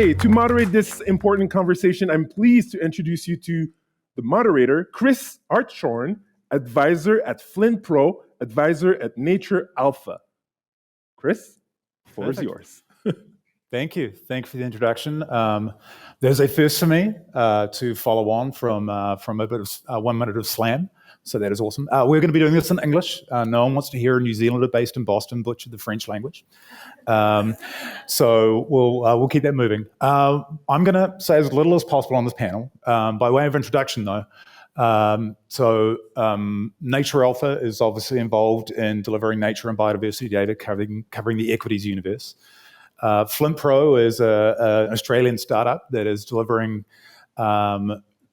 Okay, to moderate this important conversation, I'm pleased to introduce you to the moderator, Chris Hartshorn, advisor at Flint Pro, advisor at Nature Alpha. Chris, the floor is yours. Thank you. Thanks for the introduction. There's a first for me to follow on from a bit of 1 minute of slam. So that is awesome. We're going to be doing this in English. No one wants to hear a New Zealander based in Boston butcher the French language. So we'll keep that moving. I'm going to say as little as possible on this panel. By way of introduction, though, Nature Alpha is obviously involved in delivering nature and biodiversity data covering the equities universe. Flint Pro is an Australian startup that is delivering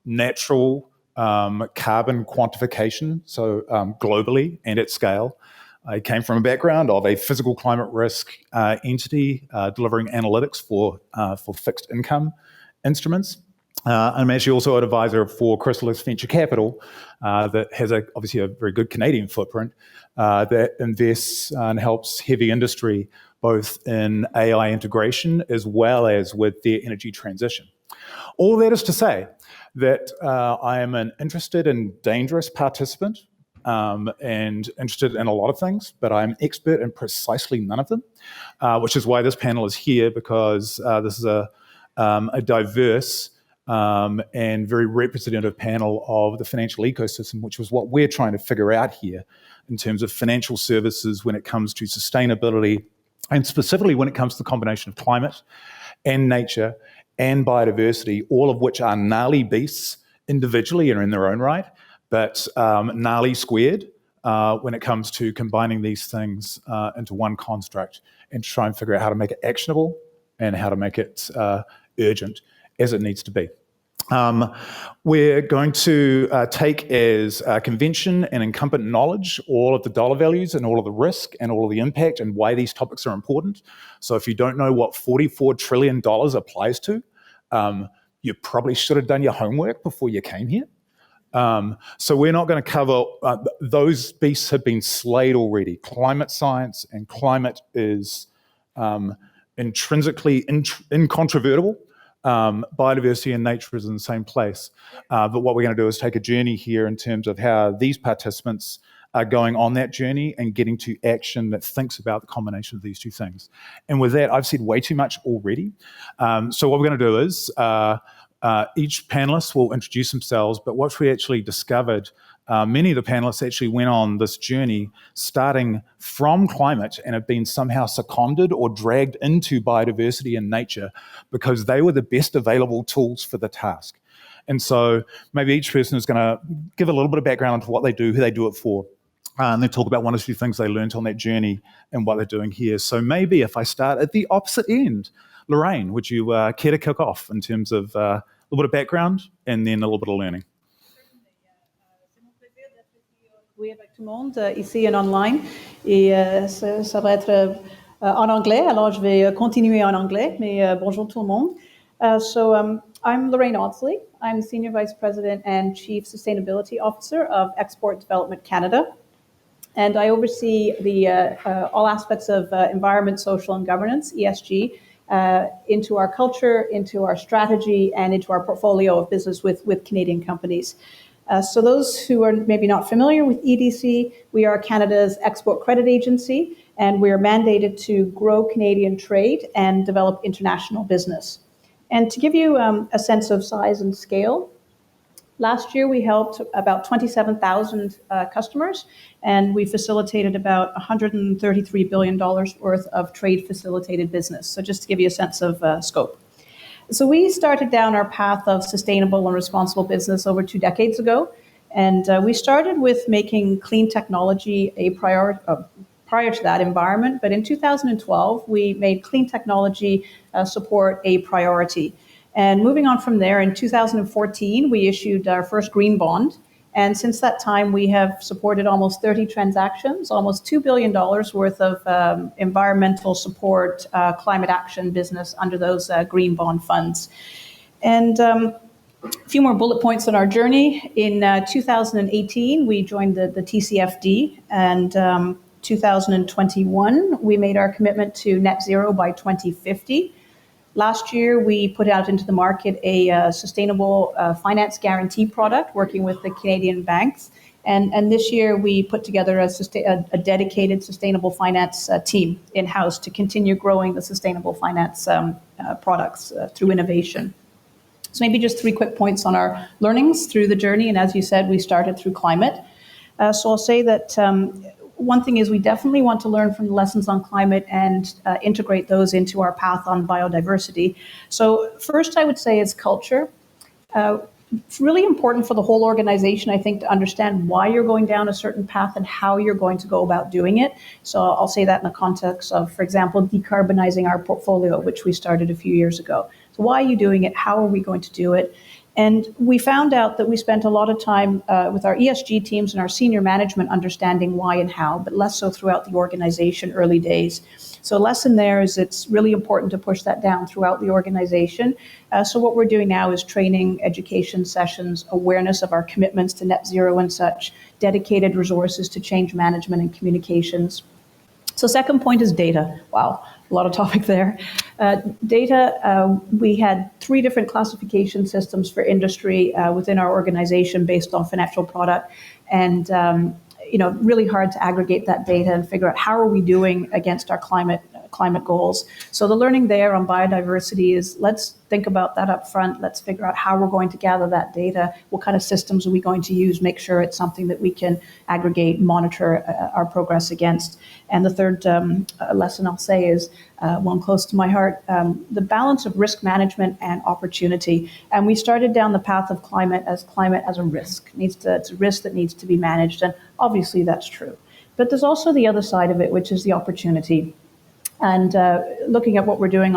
natural carbon quantification, so globally and at scale. I came from a background of a physical climate risk entity delivering analytics for fixed income instruments. I'm actually also an advisor for Chrysalis Venture Capital that has obviously a very good Canadian footprint that invests and helps heavy industry both in AI integration as well as with their energy transition. All that is to say that I am an interested and dangerous participant and interested in a lot of things, but I'm expert in precisely none of them, which is why this panel is here, because this is a diverse and very representative panel of the financial ecosystem, which is what we're trying to figure out here in terms of financial services when it comes to sustainability, and specifically when it comes to the combination of climate and nature and biodiversity, all of which are gnarly beasts individually and in their own right, but gnarly squared when it comes to combining these things into one construct and try and figure out how to make it actionable and how to make it urgent as it needs to be. We're going to take as convention and incumbent knowledge all of the dollar values and all of the risk and all of the impact and why these topics are important. So if you don't know what $44 trillion applies to, you probably should have done your homework before you came here. So we're not going to cover, those beasts have been slayed already. Climate science and climate is intrinsically incontrovertible. Biodiversity and nature is in the same place. But what we're going to do is take a journey here in terms of how these participants are going on that journey and getting to action that thinks about the combination of these two things. And with that, I've said way too much already. So what we're going to do is each panelist will introduce themselves, but what we actually discovered, many of the panelists actually went on this journey starting from climate and have been somehow seconded or dragged into biodiversity and nature because they were the best available tools for the task. And so maybe each person is going to give a little bit of background into what they do, who they do it for, and then talk about one or two things they learned on that journey and what they're doing here. So maybe if I start at the opposite end, Lorraine, would you care to kick off in terms of a little bit of background and then a little bit of learning? Oui, avec tout le monde ici et online. Et ça va être en anglais, alors je vais continuer en anglais, mais bonjour tout le monde. So I'm Lorraine Audsley. I'm Senior Vice President and Chief Sustainability Officer of Export Development Canada. And I oversee all aspects of environment, social, and governance, ESG, into our culture, into our strategy, and into our portfolio of business with Canadian companies. So those who are maybe not familiar with EDC, we are Canada's export credit agency, and we are mandated to grow Canadian trade and develop international business. And to give you a sense of size and scale, last year we helped about 27,000 customers, and we facilitated about $133 billion worth of trade facilitated business. So just to give you a sense of scope. So we started down our path of sustainable and responsible business over 2 decades ago, and we started with making clean technology a prior to that environment. But in 2012, we made clean technology support a priority. And moving on from there, in 2014, we issued our first green bond. And since that time, we have supported almost 30 transactions, almost $2 billion worth of environmental support, climate action business under those green bond funds. And a few more bullet points on our journey. In 2018, we joined the TCFD, and 2021, we made our commitment to net zero by 2050. Last year, we put out into the market a sustainable finance guarantee product working with the Canadian banks. And this year, we put together a dedicated sustainable finance team in-house to continue growing the sustainable finance products through innovation. So maybe just 3 quick points on our learnings through the journey. And as you said, we started through climate. So I'll say that one thing is we definitely want to learn from the lessons on climate and integrate those into our path on biodiversity. So first, I would say is culture. It's really important for the whole organization, I think, to understand why you're going down a certain path and how you're going to go about doing it. So I'll say that in the context of, for example, decarbonizing our portfolio, which we started a few years ago. So why are you doing it? How are we going to do it? And we found out that we spent a lot of time with our ESG teams and our senior management understanding why and how, but less so throughout the organization early days. So a lesson there is it's really important to push that down throughout the organization. So what we're doing now is training, education sessions, awareness of our commitments to net zero and such, dedicated resources to change management and communications. So second point is data. Wow, a lot of topic there. Data, we had 3 different classification systems for industry within our organization based on financial product. And really hard to aggregate that data and figure out how are we doing against our climate goals. So the learning there on biodiversity is let's think about that up front. Let's figure out how we're going to gather that data. What kind of systems are we going to use? Make sure it's something that we can aggregate, monitor our progress against. And the third lesson I'll say is one close to my heart, the balance of risk management and opportunity. And we started down the path of climate as a risk. It's a risk that needs to be managed. And obviously that's true. But there's also the other side of it, which is the opportunity. And looking at what we're doing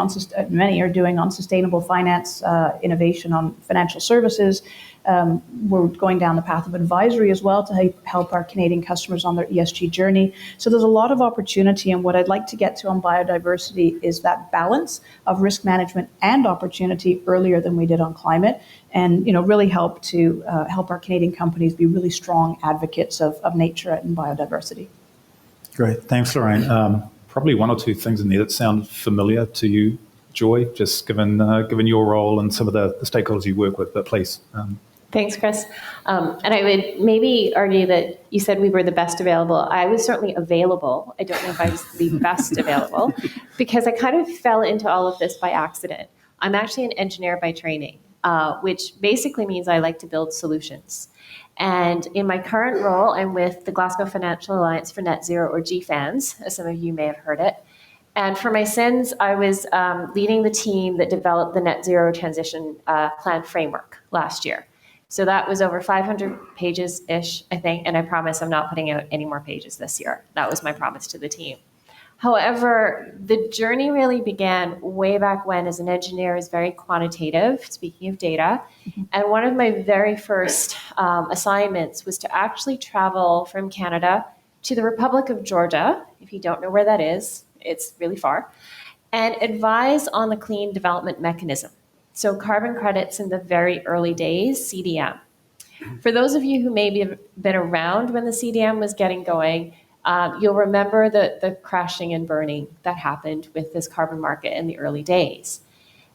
many are doing on sustainable finance, innovation on financial services. We're going down the path of advisory as well to help our Canadian customers on their ESG journey. So there's a lot of opportunity. And what I'd like to get to on biodiversity is that balance of risk management and opportunity earlier than we did on climate, and really help our Canadian companies be really strong advocates of nature and biodiversity. Great. Thanks, Lorraine. Probably 1 or 2 things in there that sound familiar to you, Joy, just given your role and some of the stakeholders you work with, but please. Thanks, Chris. And I would maybe argue that you said we were the best available. I was certainly available. I don't know if I was the best available, because I kind of fell into all of this by accident. I'm actually an engineer by training, which basically means I like to build solutions. And in my current role, I'm with the Glasgow Financial Alliance for Net Zero, or GFANZ, as some of you may have heard it. And for my sins, I was leading the team that developed the Net Zero Transition Plan framework last year. So that was over 500 pages-ish, I think, and I promise I'm not putting out any more pages this year. That was my promise to the team. However, the journey really began way back when. As an engineer, is very quantitative, speaking of data. And one of my very first assignments was to actually travel from Canada to the Republic of Georgia. If you don't know where that is, it's really far, and advise on the Clean Development Mechanism. So carbon credits in the very early days, CDM. For those of you who maybe have been around when the CDM was getting going, you'll remember the crashing and burning that happened with this carbon market in the early days.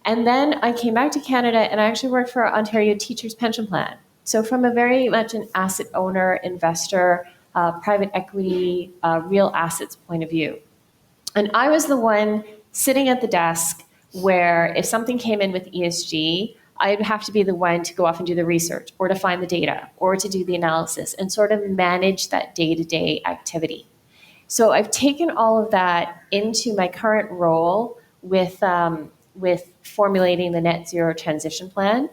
And then I came back to Canada and I actually worked for Ontario Teachers Pension Plan. So from a very much an asset owner, investor, private equity, real assets point of view. And I was the one sitting at the desk where if something came in with ESG, I'd have to be the one to go off and do the research or to find the data or to do the analysis and sort of manage that day-to-day activity. So I've taken all of that into my current role with formulating the Net Zero Transition Plan.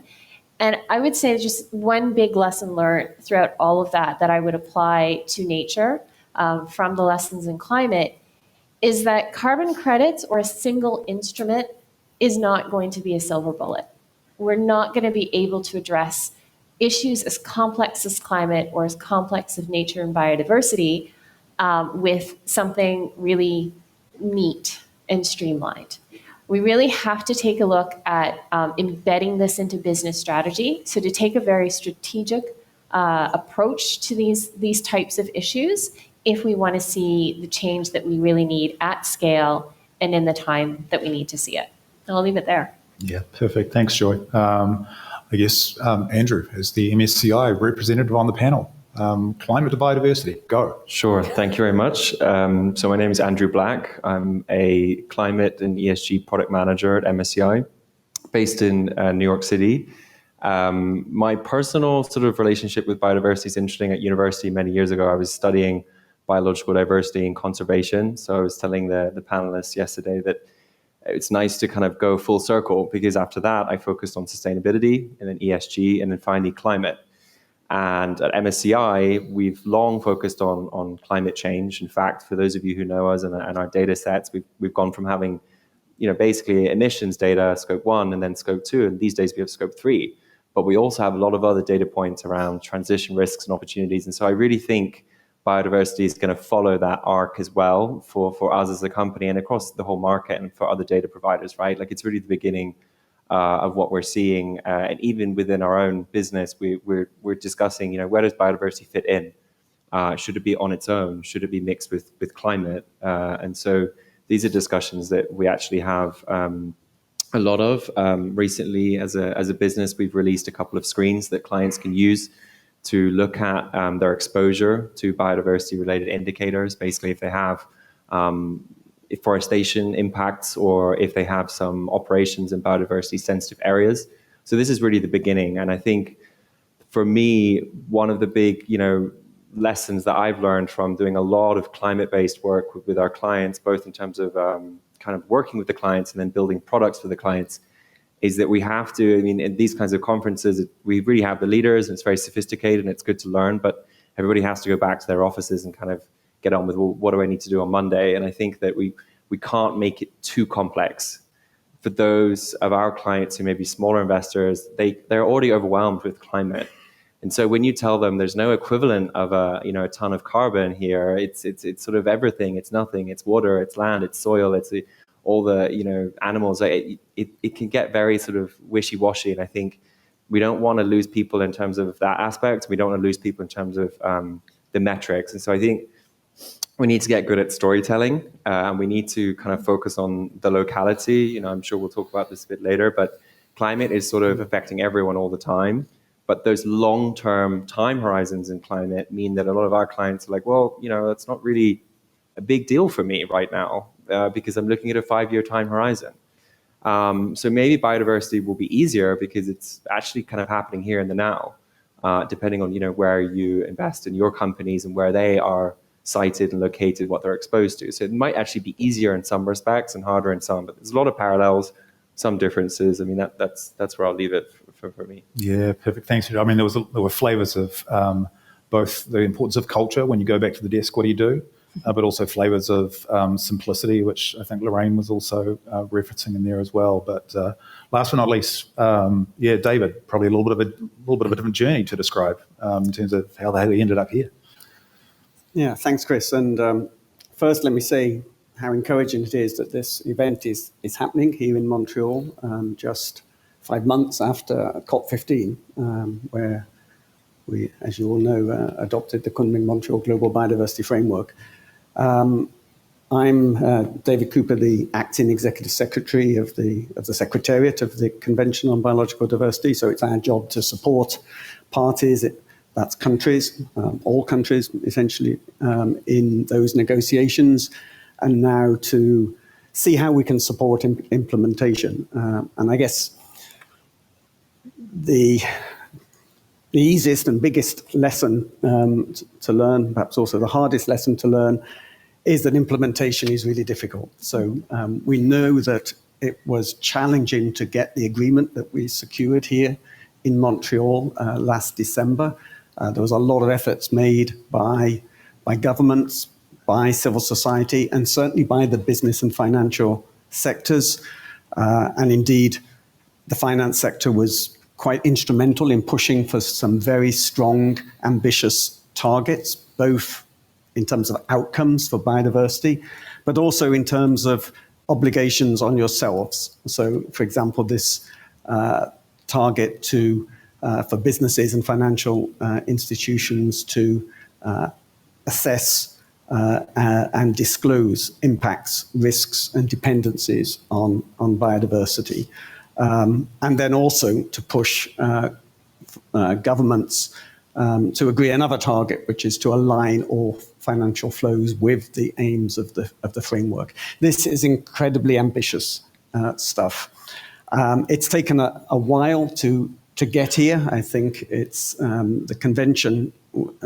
And I would say just one big lesson learned throughout all of that I would apply to nature from the lessons in climate is that carbon credits or a single instrument is not going to be a silver bullet. We're not going to be able to address issues as complex as climate or as complex as nature and biodiversity with something really neat and streamlined. We really have to take a look at embedding this into business strategy. So to take a very strategic approach to these types of issues if we want to see the change that we really need at scale and in the time that we need to see it. I'll leave it there. Yeah, perfect. Thanks, Joy. I guess Andrew, as the MSCI representative on the panel, climate to biodiversity, go. Sure, thank you very much. So my name is Andrew Black. I'm a climate and ESG product manager at MSCI, based in New York City. My personal sort of relationship with biodiversity is interesting. At university many years ago, I was studying biological diversity and conservation. So I was telling the panelists yesterday that it's nice to kind of go full circle, because after that, I focused on sustainability and then ESG and then finally climate. And at MSCI, we've long focused on climate change. In fact, for those of you who know us and our data sets, we've gone from having, basically emissions data, scope 1 and then scope 2, and these days we have scope 3. But we also have a lot of other data points around transition risks and opportunities. And so I really think biodiversity is going to follow that arc as well for us as a company and across the whole market and for other data providers, right? Like, it's really the beginning of what we're seeing. And even within our own business, we're discussing, where does biodiversity fit in? Should it be on its own? Should it be mixed with climate? And so these are discussions that we actually have a lot of. Recently, as a business, we've released a couple of screens that clients can use to look at their exposure to biodiversity-related indicators. Basically, if they have forestation impacts or if they have some operations in biodiversity-sensitive areas. So this is really the beginning. And I think, for me, one of the big, lessons that I've learned from doing a lot of climate-based work with our clients, both in terms of kind of working with the clients and then building products for the clients, is that we have to, in these kinds of conferences, we really have the leaders and it's very sophisticated and it's good to learn, but everybody has to go back to their offices and kind of get on with, well, what do I need to do on Monday? And I think that we can't make it too complex. For those of our clients who may be smaller investors, they're already overwhelmed with climate. And so when you tell them there's no equivalent of a ton of carbon here, it's sort of everything, it's nothing, it's water, it's land, it's soil, it's all the animals, it can get very sort of wishy-washy. And I think we don't want to lose people in terms of that aspect. We don't want to lose people in terms of the metrics. And so I think we need to get good at storytelling, and we need to kind of focus on the locality. I'm sure we'll talk about this a bit later, but climate is sort of affecting everyone all the time. But those long-term time horizons in climate mean that a lot of our clients are like, well, that's not really a big deal for me right now, because I'm looking at a 5-year time horizon. So maybe biodiversity will be easier because it's actually kind of happening here in the now, depending on where you invest in your companies and where they are sited and located, what they're exposed to. So it might actually be easier in some respects and harder in some, but there's a lot of parallels, some differences. That's where I'll leave it for me. Yeah, perfect. Thanks. There were flavors of both the importance of culture when you go back to the desk, what do you do? But also flavors of simplicity, which I think Lorraine was also referencing in there as well. But last but not least, David, probably a little bit of a different journey to describe in terms of how they ended up here. Yeah, thanks, Chris. And first, let me say how encouraging it is that this event is happening here in Montreal, just 5 months after COP15, where we, as you all know, adopted the Kunming-Montreal Global Biodiversity Framework. I'm David Cooper, the acting executive secretary of the Secretariat of the Convention on Biological Diversity. So it's our job to support parties, that's countries, all countries essentially, in those negotiations, and now to see how we can support implementation. And I guess the easiest and biggest lesson to learn, perhaps also the hardest lesson to learn, is that implementation is really difficult. So we know that it was challenging to get the agreement that we secured here in Montreal last December. There was a lot of efforts made by governments, by civil society, and certainly by the business and financial sectors. And indeed, the finance sector was quite instrumental in pushing for some very strong, ambitious targets, both in terms of outcomes for biodiversity, but also in terms of obligations on yourselves. So, for example, this target for businesses and financial institutions to assess and disclose impacts, risks, and dependencies on biodiversity. And then also to push governments to agree another target, which is to align all financial flows with the aims of the framework. This is incredibly ambitious stuff. It's taken a while to get here. I think it's the convention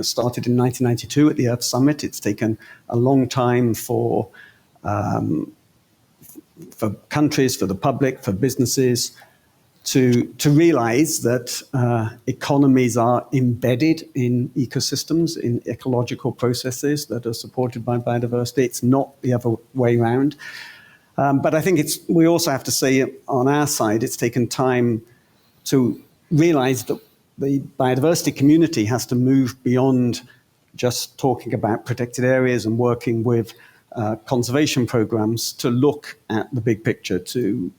started in 1992 at the Earth Summit. It's taken a long time for countries, for the public, for businesses to realize that economies are embedded in ecosystems, in ecological processes that are supported by biodiversity. It's not the other way around. But I think we also have to say on our side, it's taken time to realize that the biodiversity community has to move beyond just talking about protected areas and working with conservation programs to look at the big picture, to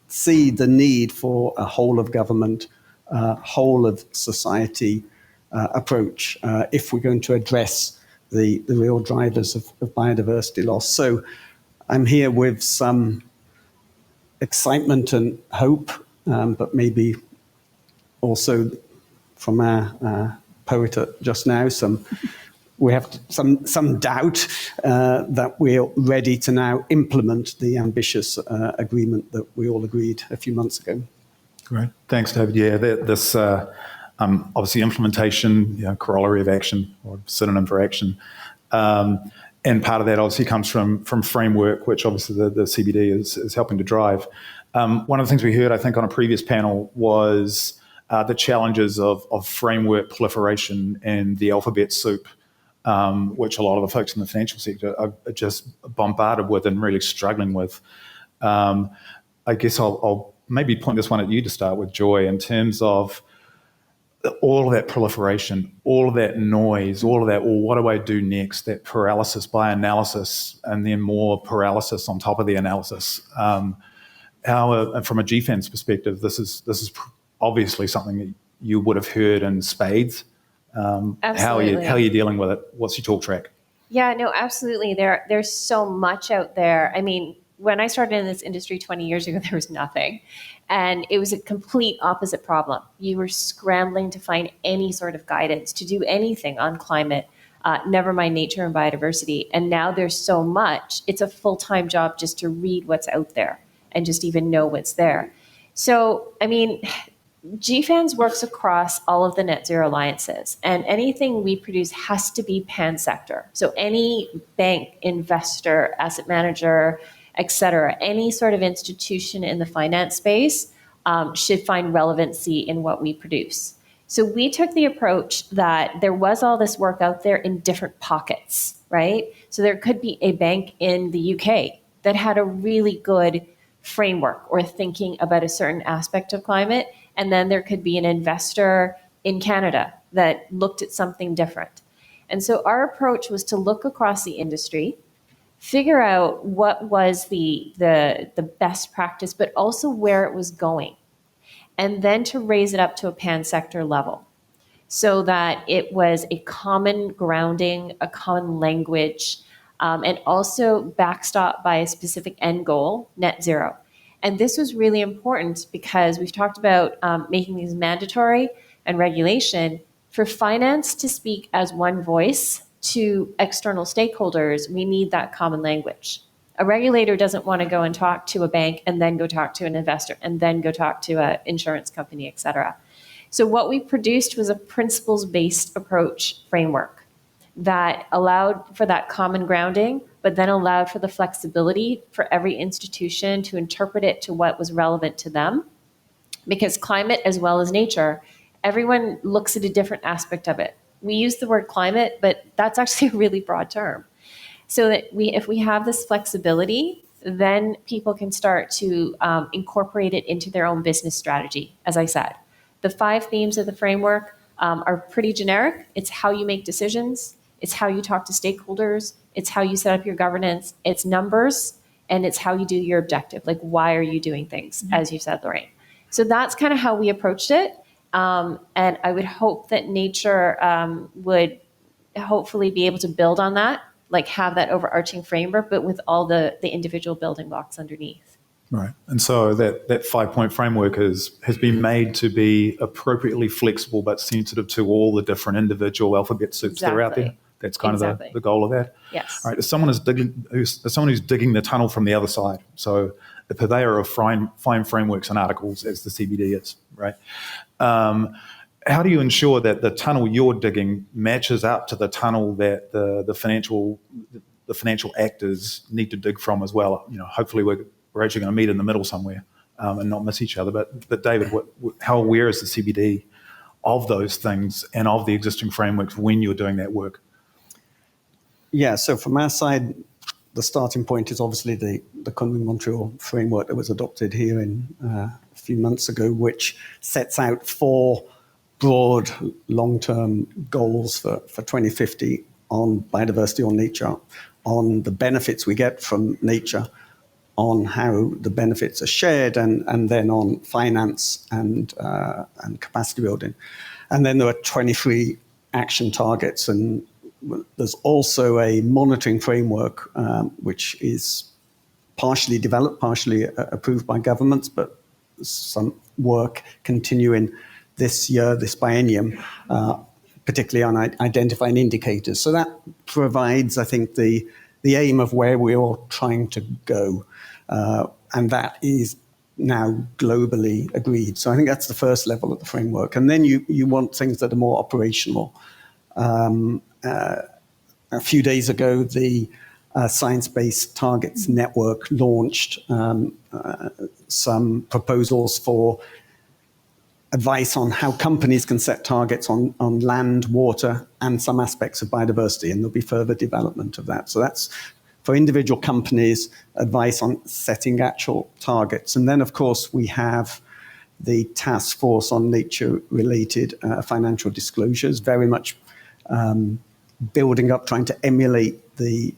see the need for a whole of government, whole of society approach if we're going to address the real drivers of biodiversity loss. So I'm here with some excitement and hope, but maybe also from our poet just now, we have some doubt that we're ready to now implement the ambitious agreement that we all agreed a few months ago. Great. Thanks, David. Yeah, this obviously implementation, corollary of action or synonym for action. And part of that obviously comes from framework, which obviously the CBD is helping to drive. One of the things we heard, I think, on a previous panel was the challenges of framework proliferation and the alphabet soup, which a lot of the folks in the financial sector are just bombarded with and really struggling with. I guess I'll maybe point this one at you to start with, Joy, in terms of all of that proliferation, all of that noise, all of that, well, what do I do next? That paralysis by analysis, and then more paralysis on top of the analysis. How, from a GFAN's perspective, this is obviously something that you would have heard in spades. Absolutely. How are you dealing with it? What's your talk track? Yeah, no, absolutely. There's so much out there. I mean, when I started in this industry 20 years ago, there was nothing. And it was a complete opposite problem. You were scrambling to find any sort of guidance to do anything on climate, never mind nature and biodiversity. And now there's so much. It's a full-time job just to read what's out there and just even know what's there. So, I mean, GFANS works across all of the net zero alliances, and anything we produce has to be pan-sector. So any bank, investor, asset manager, et cetera, any sort of institution in the finance space should find relevancy in what we produce. So we took the approach that there was all this work out there in different pockets, right? So there could be a bank in the UK that had a really good framework or thinking about a certain aspect of climate, and then there could be an investor in Canada that looked at something different. And so our approach was to look across the industry, figure out what was the best practice, but also where it was going, and then to raise it up to a pan-sector level so that it was a common grounding, a common language, and also backstopped by a specific end goal, net zero. And this was really important because we've talked about making these mandatory and regulation. For finance to speak as one voice to external stakeholders, we need that common language. A regulator doesn't want to go and talk to a bank and then go talk to an investor and then go talk to an insurance company, et cetera. So what we produced was a principles-based approach framework that allowed for that common grounding, but then allowed for the flexibility for every institution to interpret it to what was relevant to them. Because climate, as well as nature, everyone looks at a different aspect of it. We use the word climate, but that's actually a really broad term. So that if we have this flexibility, then people can start to incorporate it into their own business strategy. As I said, the 5 themes of the framework are pretty generic. It's how you make decisions. It's how you talk to stakeholders. It's how you set up your governance. It's numbers, and it's how you do your objective. Like, why are you doing things, as you said, Lorraine? So that's kind of how we approached it. And I would hope that nature would hopefully be able to build on that like have that overarching framework, but with all the individual building blocks underneath. Right. And so that 5-point framework has been made to be appropriately flexible but sensitive to all the different individual alphabet soups that are out there. That's kind of the goal of that. Yes. All right. As someone who's digging the tunnel from the other side, so the purveyor of fine frameworks and articles, as the CBD is, right? How do you ensure that the tunnel you're digging matches up to the tunnel that the financial actors need to dig from as well? Hopefully we're actually going to meet in the middle somewhere and not miss each other. But David, how aware is the CBD of those things and of the existing frameworks when you're doing that work? Yeah, so from our side, the starting point is obviously the Montreal framework that was adopted here a few months ago, which sets out 4 broad long-term goals for 2050 on biodiversity, on nature, on the benefits we get from nature, on how the benefits are shared, and then on finance and capacity building. And then there are 23 action targets, and there's also a monitoring framework which is partially developed, partially approved by governments, but some work continuing this year, this biennium, particularly on identifying indicators. So that provides, I think, the aim of where we're all trying to go. And that is now globally agreed. So I think that's the first level of the framework. And then you want things that are more operational. A few days ago, the Science-Based Targets Network launched some proposals for advice on how companies can set targets on land, water, and some aspects of biodiversity, and there'll be further development of that. So that's for individual companies, advice on setting actual targets. And then, of course, we have the Task Force on Nature-related Financial Disclosures, very much building up, trying to emulate the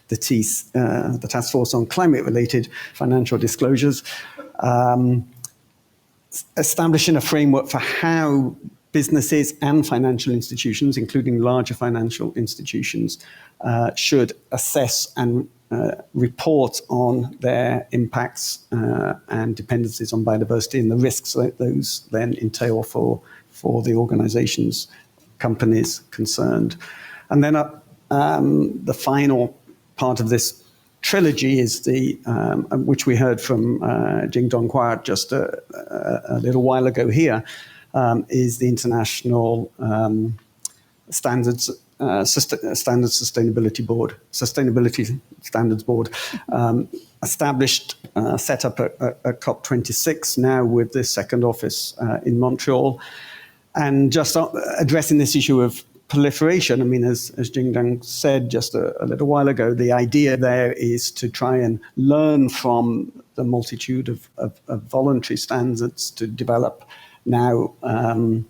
Task Force on Climate-related Financial Disclosures, establishing a framework for how businesses and financial institutions, including larger financial institutions, should assess and report on their impacts and dependencies on biodiversity and the risks that those then entail for the organizations, companies concerned. And then the final part of this trilogy is which we heard from Jing Donghua just a little while ago here, is the International Sustainability Standards Board, established, set up at COP26 now with the second office in Montreal, and just addressing this issue of proliferation. I mean, as Jingdong said just a little while ago, the idea there is to try and learn from the multitude of voluntary standards to develop now an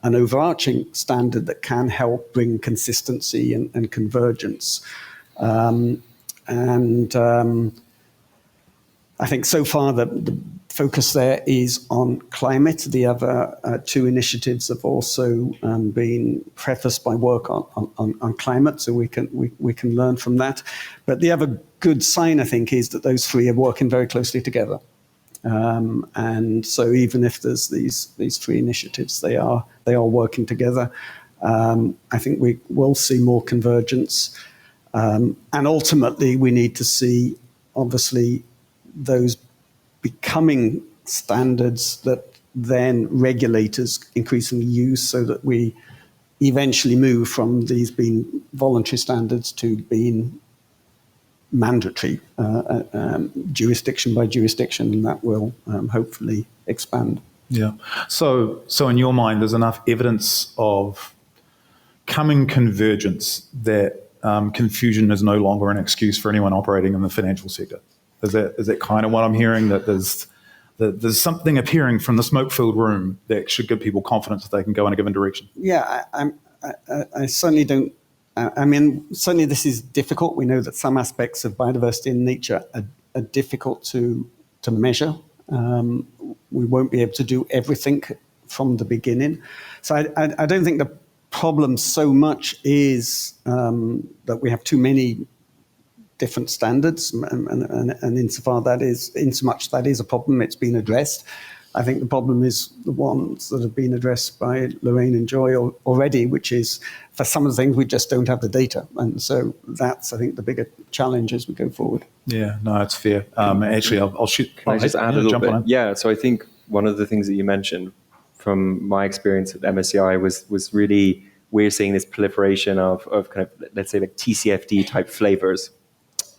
overarching standard that can help bring consistency and convergence. I think so far the focus there is on climate. The other 2 initiatives have also been prefaced by work on climate, so we can learn from that. But the other good sign, I think, is that those 3 are working very closely together. And so even if there's these 3 initiatives, they are working together. I think we will see more convergence. And ultimately, we need to see, obviously, those becoming standards that then regulators increasingly use, so that we eventually move from these being voluntary standards to being mandatory, jurisdiction by jurisdiction, and that will hopefully expand. Yeah. So in your mind, there's enough evidence of coming convergence that confusion is no longer an excuse for anyone operating in the financial sector. Is that kind of what I'm hearing? That there's something appearing from the smoke-filled room that should give people confidence that they can go in a given direction. Yeah, I certainly don't. I mean, certainly this is difficult. We know that some aspects of biodiversity and nature are difficult to measure. We won't be able to do everything from the beginning. So I don't think the problem so much is that we have too many different standards, and insomuch that is a problem, it's been addressed. I think the problem is the ones that have been addressed by Lorraine and Joy already, which is for some of the things we just don't have the data. And so that's, I think, the bigger challenge as we go forward. Yeah, no, it's fair. Actually, I'll shoot. Can I just add a little bit? On. Yeah, so I think one of the things that you mentioned from my experience at MSCI was really we're seeing this proliferation of kind of, let's say, like TCFD type flavors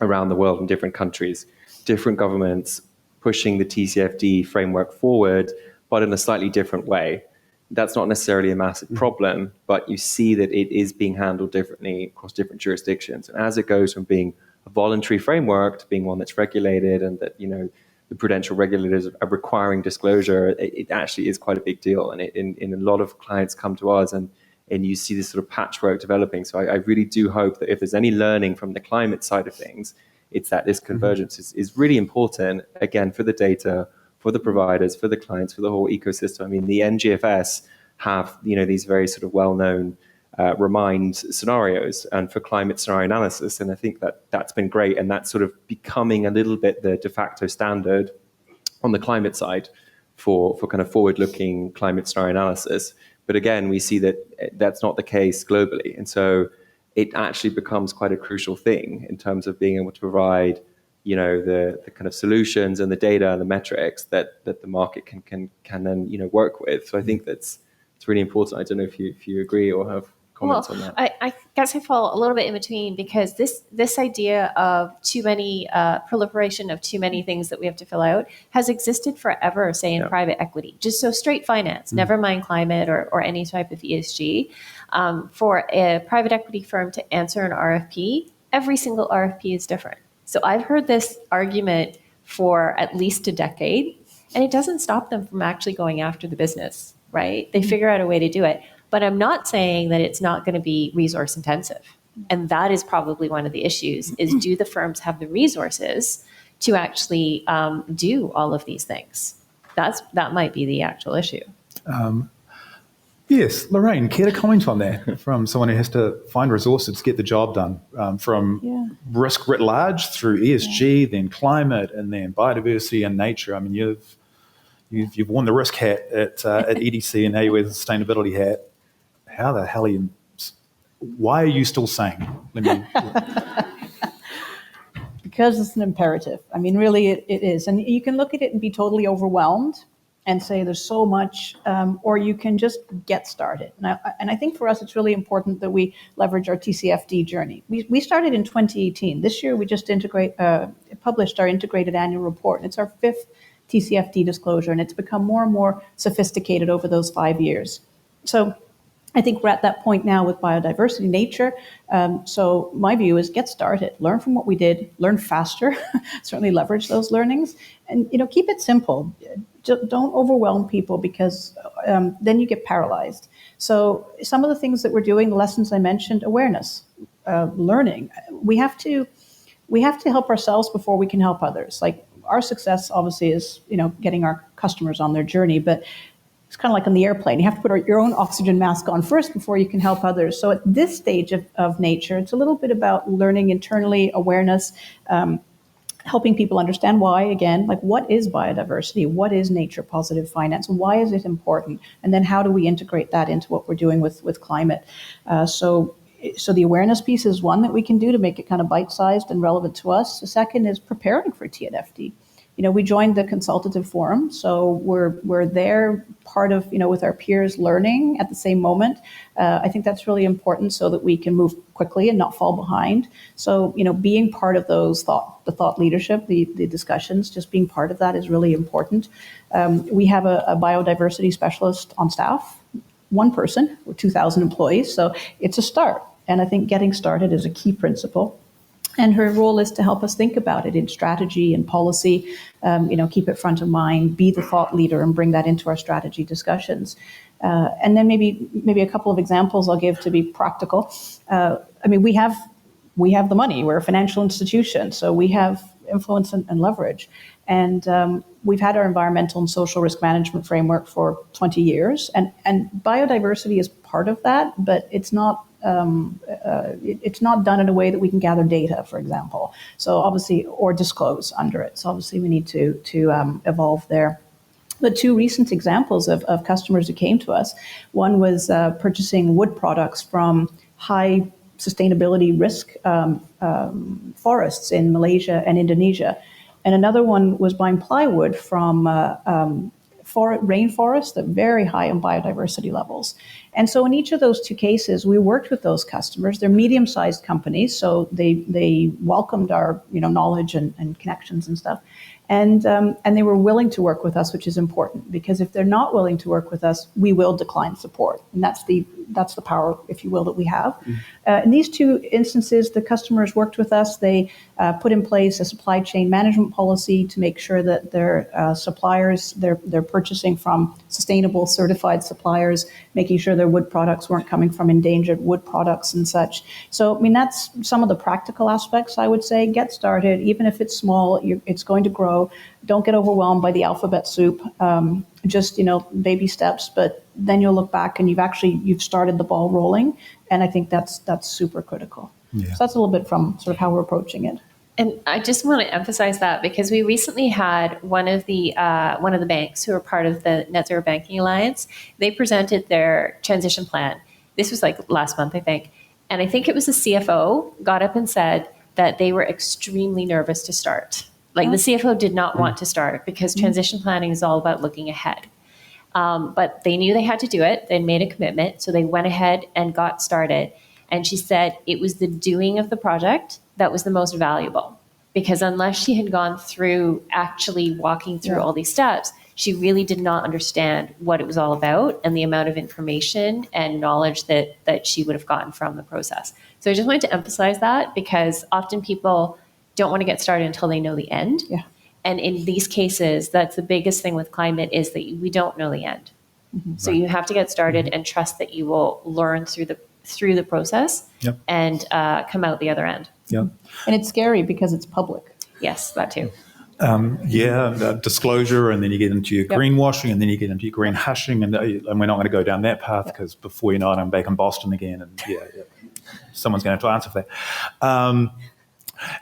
around the world in different countries, different governments pushing the TCFD framework forward, but in a slightly different way. That's not necessarily a massive problem, but you see that it is being handled differently across different jurisdictions. And as it goes from being a voluntary framework to being one that's regulated, and that, you know, the prudential regulators are requiring disclosure, it actually is quite a big deal. And in a lot of clients come to us and you see this sort of patchwork developing. So I really do hope that if there's any learning from the climate side of things, it's that this convergence is really important, again, for the data, for the providers, for the clients, for the whole ecosystem. I mean, the NGFS have, you know, these very sort of well-known remind scenarios and for climate scenario analysis. And I think that's been great. And that's sort of becoming a little bit the de facto standard on the climate side for kind of forward-looking climate scenario analysis. But again, we see that that's not the case globally. And so it actually becomes quite a crucial thing in terms of being able to provide, you know, the kind of solutions and the data and the metrics that the market can then, you know, work with. So I think it's really important. I don't know if you agree or have comments on that. I guess I fall a little bit in between, because this idea of too many proliferation of too many things that we have to fill out has existed forever, say in private equity, just so straight finance, never mind climate or any type of ESG. For a private equity firm to answer an RFP, every single RFP is different. So I've heard this argument for at least a decade, and it doesn't stop them from actually going after the business, right? They figure out a way to do it. But I'm not saying that it's not going to be resource intensive. And that is probably one of the issues, is do the firms have the resources to actually do all of these things? That might be the actual issue. Yes, Lorraine, care to comment on that from someone who has to find resources to get the job done, from risk writ large through ESG, then climate, and then biodiversity and nature. I mean, you've worn the risk hat at EDC, and now you wear the sustainability hat. How the hell are you? Why are you still saying? Because it's an imperative. I mean, really, it is. And you can look at it and be totally overwhelmed and say there's so much, or you can just get started. And I think for us, it's really important that we leverage our TCFD journey. We started in 2018. This year, we just published our integrated annual report. And it's our 5th TCFD disclosure, and it's become more and more sophisticated over those 5 years. So I think we're at that point now with biodiversity, nature. So my view is get started, learn from what we did, learn faster, certainly leverage those learnings, and keep it simple. Don't overwhelm people, because then you get paralyzed. So some of the things that we're doing, the lessons I mentioned, awareness, learning. We have to help ourselves before we can help others. Like, our success obviously is getting our customers on their journey, but it's kind of like on the airplane. You have to put your own oxygen mask on first before you can help others. So at this stage of nature, it's a little bit about learning internally, awareness, helping people understand why, again, like, what is biodiversity? What is nature positive finance? Why is it important? And then how do we integrate that into what we're doing with climate? So the awareness piece is one that we can do to make it kind of bite-sized and relevant to us. The second is preparing for TNFD. We joined the consultative forum, so we're there, part of, with our peers, learning at the same moment. I think that's really important so that we can move quickly and not fall behind. So, being part of those the thought leadership, the discussions, just being part of that is really important. We have a biodiversity specialist on staff, one person, with 2,000 employees, so it's a start. And I think getting started is a key principle. And her role is to help us think about it in strategy and policy, keep it front of mind, be the thought leader, and bring that into our strategy discussions. And then maybe a couple of examples I'll give to be practical. We have the money. We're a financial institution, so we have influence and leverage. And we've had our environmental and social risk management framework for 20 years, and biodiversity is part of that, but it's not done in a way that we can gather data, for example. So obviously, or disclose under it. So obviously, we need to evolve there. The two recent examples of customers who came to us, one was purchasing wood products from high sustainability risk forests in Malaysia and Indonesia. And another one was buying plywood from rainforests at very high in biodiversity levels. And so in each of those two cases, we worked with those customers. They're medium-sized companies, so they welcomed our knowledge and connections and stuff. And they were willing to work with us, which is important, because if they're not willing to work with us, we will decline support. And that's the power, if you will, that we have. In these two instances, the customers worked with us. They put in place a supply chain management policy to make sure that their suppliers, they're purchasing from sustainable certified suppliers, making sure their wood products weren't coming from endangered wood products and such. So, I mean, that's some of the practical aspects, I would say. Get started, even if it's small, it's going to grow. Don't get overwhelmed by the alphabet soup. Just baby steps, but then you'll look back and you've started the ball rolling, and I think that's super critical. Yeah. So that's a little bit from sort of how we're approaching it. And I just want to emphasize that because we recently had one of the banks who are part of the Net Zero Banking Alliance. They presented their transition plan. This was like last month, I think, and I think it was the CFO got up and said that they were extremely nervous to start. Like the CFO did not want to start because transition planning is all about looking ahead. But they knew they had to do it. They'd made a commitment. So they went ahead and got started. And she said it was the doing of the project that was the most valuable. Because unless she had gone through actually walking through all these steps, she really did not understand what it was all about and the amount of information and knowledge that she would have gotten from the process. So I just wanted to emphasize that because often people don't want to get started until they know the end. Yeah. And in these cases, that's the biggest thing with climate is that we don't know the end. Mm-hmm. So you have to get started and trust that you will learn through the process and come out the other end. Yeah. And it's scary because it's public. Yes, that too. Disclosure, and then you get into your greenwashing, and then you get into your green hushing, and we're not going to go down that path because before you know it, I'm back in Boston again, and someone's going to have to answer for that.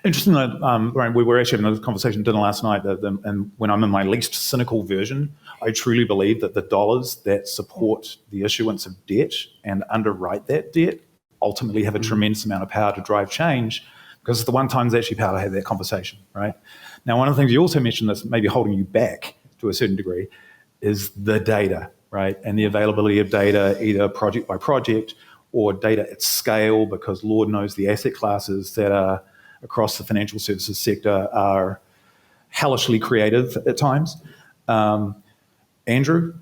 Interesting that, Lorraine, we were actually having a conversation at dinner last night, and when I'm in my least cynical version, I truly believe that the dollars that support the issuance of debt and underwrite that debt ultimately have a tremendous amount of power to drive change, because it's the one time there's actually power to have that conversation, right? Now, one of the things you also mentioned that's maybe holding you back to a certain degree is the data, right? And the availability of data, either project by project or data at scale, because Lord knows the asset classes that are across the financial services sector are hellishly creative at times. Andrew,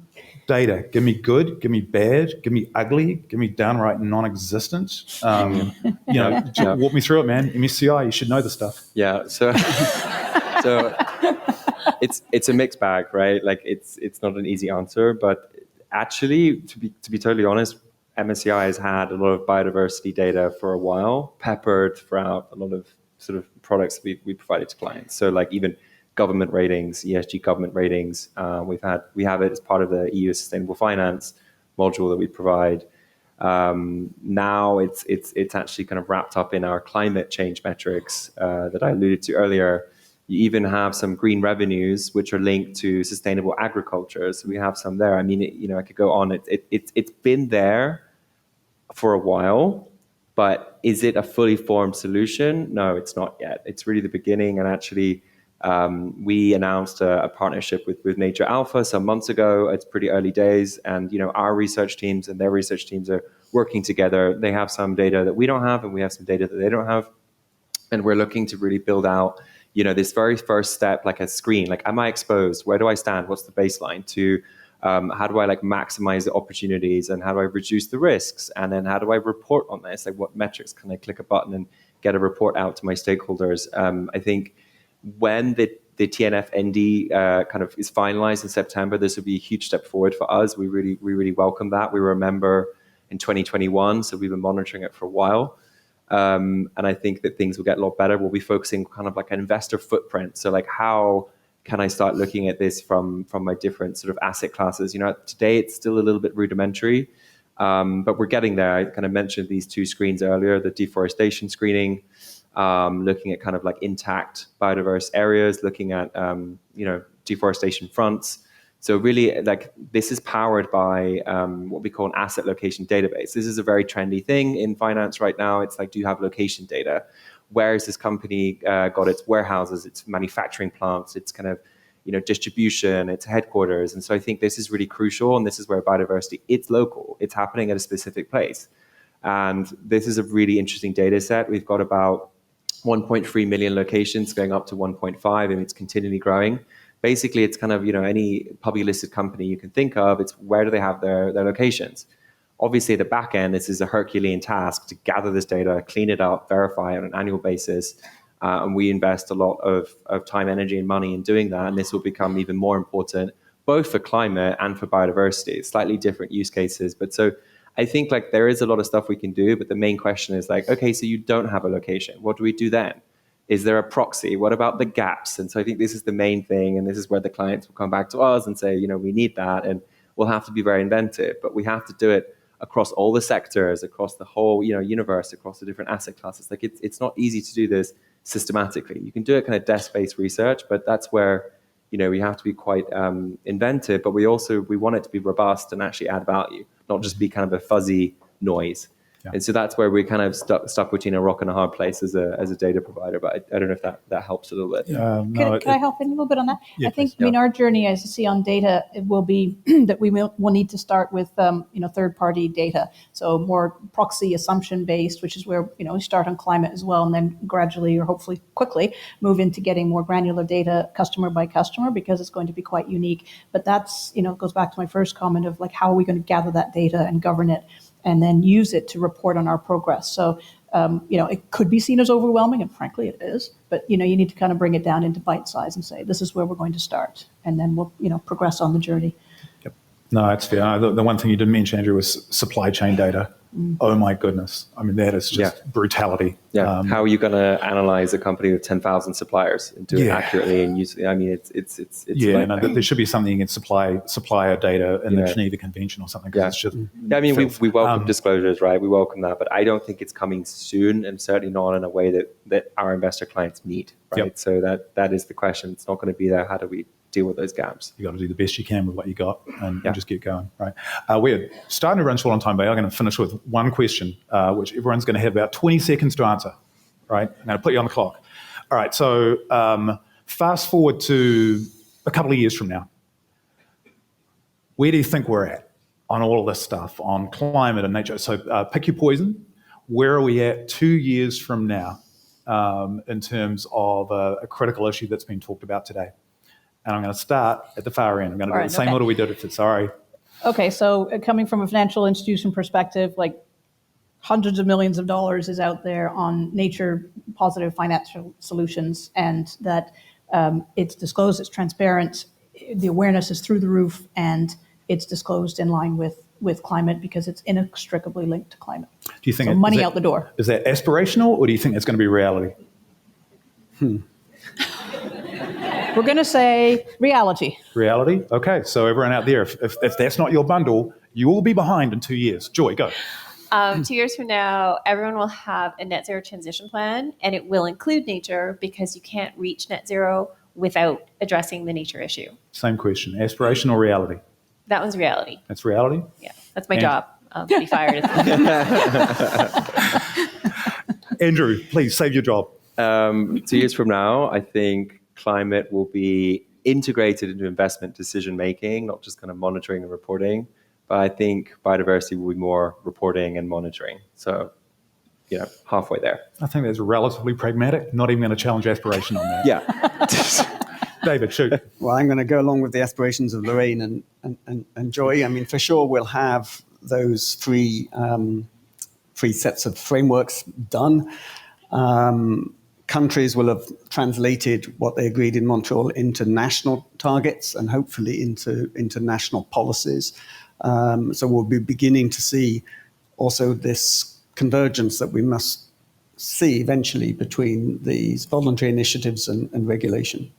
data, give me good, give me bad, give me ugly, give me downright non-existent. Walk me through it, man. MSCI, you should know the stuff. Yeah, so it's a mixed bag, right? Like it's not an easy answer, but actually, to be totally honest, MSCI has had a lot of biodiversity data for a while, peppered throughout a lot of sort of products we provided to clients. So like even government ratings, ESG government ratings, we have it as part of the EU Sustainable Finance module that we provide. Now it's actually kind of wrapped up in our climate change metrics that I alluded to earlier. You even have some green revenues which are linked to sustainable agriculture. So we have some there. I mean, I could go on. It's been there for a while. But is it a fully formed solution? No, it's not yet. It's really the beginning. And actually, we announced a partnership with Nature Alpha some months ago. It's pretty early days. And, our research teams and their research teams are working together. They have some data that we don't have, and we have some data that they don't have. And we're looking to really build out, this very first step, like a screen. Like, am I exposed? Where do I stand? What's the baseline? To how do I maximize the opportunities, and how do I reduce the risks? And then how do I report on this? Like, what metrics can I click a button and get a report out to my stakeholders? I think when the TNF-ND kind of is finalized in September, this will be a huge step forward for us. We really welcome that. We were a member in 2021, so we've been monitoring it for a while. And I think that things will get a lot better. We'll be focusing kind of like an investor footprint. So like how can I start looking at this from my different sort of asset classes? Today it's still a little bit rudimentary, but we're getting there. I kind of mentioned these two screens earlier, the deforestation screening, looking at kind of like intact biodiverse areas, looking at, deforestation fronts. So really, like, this is powered by what we call an asset location database. This is a very trendy thing in finance right now. It's like, do you have location data? Where has this company got its warehouses, its manufacturing plants, its kind of, distribution, its headquarters? And so I think this is really crucial, and this is where biodiversity, it's local. It's happening at a specific place. And this is a really interesting data set. We've got about 1.3 million locations going up to 1.5, and it's continually growing. Basically, it's kind of, any publicly listed company you can think of, it's where do they have their locations? Obviously, at the back end, this is a Herculean task to gather this data, clean it up, verify on an annual basis. And we invest a lot of time, energy, and money in doing that. And this will become even more important, both for climate and for biodiversity. Slightly different use cases. But so I think like there is a lot of stuff we can do. But the main question is like, okay, so you don't have a location. What do we do then? Is there a proxy? What about the gaps? And so I think this is the main thing. And this is where the clients will come back to us and say, we need that. And we'll have to be very inventive. But we have to do it across all the sectors, across the whole universe, across the different asset classes. Like it's not easy to do this systematically. You can do it kind of desk-based research, but that's where we have to be quite inventive. But we want it to be robust and actually add value, not just be kind of a fuzzy noise. Yeah. And so that's where we kind of stuck between a rock and a hard place as a data provider. But I don't know if that helps a little bit. Can I help in a little bit on that? Yeah, I think, our journey, as you see on data, it will be that we will need to start with, third-party data. So more proxy assumption-based, which is where, we start on climate as well, and then gradually or hopefully quickly move into getting more granular data customer by customer, because it's going to be quite unique. But that's, goes back to my first comment of like, how are we going to gather that data and govern it, and then use it to report on our progress. So, it could be seen as overwhelming, and frankly it is, but, you need to kind of bring it down into bite size and say, this is where we're going to start. And then we'll, progress on the journey. Yep. No, that's fair. The one thing you didn't mention, Andrew, was supply chain data. Oh my goodness. I mean, that is just brutality. Yeah. How are you going to analyze a company with 10,000 suppliers and do it accurately and use? I mean, it's there should be something in supplier data in the Geneva Convention or something. Yeah. It's just I mean, we welcome disclosures, right? We welcome that, but I don't think it's coming soon, and certainly not in a way that our investor clients need, right? Yep. So that is the question. It's not going to be there. How do we deal with those gaps? You got to do the best you can with what you got and just get going, right? We're starting to run short on time, but I'm going to finish with one question, which everyone's going to have about 20 seconds to answer, right? I'm going to put you on the clock. All right, so fast forward to a couple of years from now. Where do you think we're at on all of this stuff, on climate and nature? So pick your poison. Where are we at 2 years from now in terms of a critical issue that's been talked about today? And I'm going to start at the far end. I'm going to do the same order we did it. Sorry. Okay, so coming from a financial institution perspective, like hundreds of millions of dollars is out there on nature positive financial solutions, and that it's disclosed, it's transparent, the awareness is through the roof, and it's disclosed in line with climate because it's inextricably linked to climate. Do you think so money out the door? Is that aspirational, or do you think it's going to be reality? We're going to say reality. Reality? Okay, so everyone out there, if that's not your bundle, you will be behind in 2 years. Joy, go. 2 years from now, everyone will have a net zero transition plan, and it will include nature because you can't reach net zero without addressing the nature issue. Same question, aspiration or reality? That one's reality. That's reality? Yeah, that's my job. I'll be fired. Andrew, please save your job. 2 years from now, I think climate will be integrated into investment decision making, not just kind of monitoring and reporting. But I think biodiversity will be more reporting and monitoring. So, halfway there. I think that's relatively pragmatic. Not even going to challenge aspiration on that. Yeah. David, shoot. Well, I'm going to go along with the aspirations of Lorraine and Joy. I mean, for sure, we'll have those three sets of frameworks done. Countries will have translated what they agreed in Montreal into national targets and hopefully into national policies. So we'll be beginning to see also this convergence that we must see eventually between these voluntary initiatives and regulation.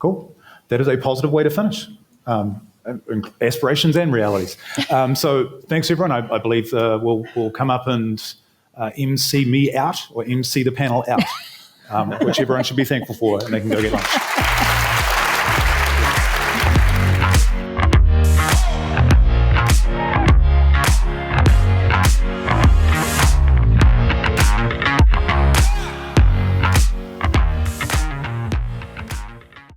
Cool. That is a positive way to finish. Aspirations and realities. So thanks, everyone. I believe we'll come up and MC me out or MC the panel out, which everyone should be thankful for, and they can go get lunch.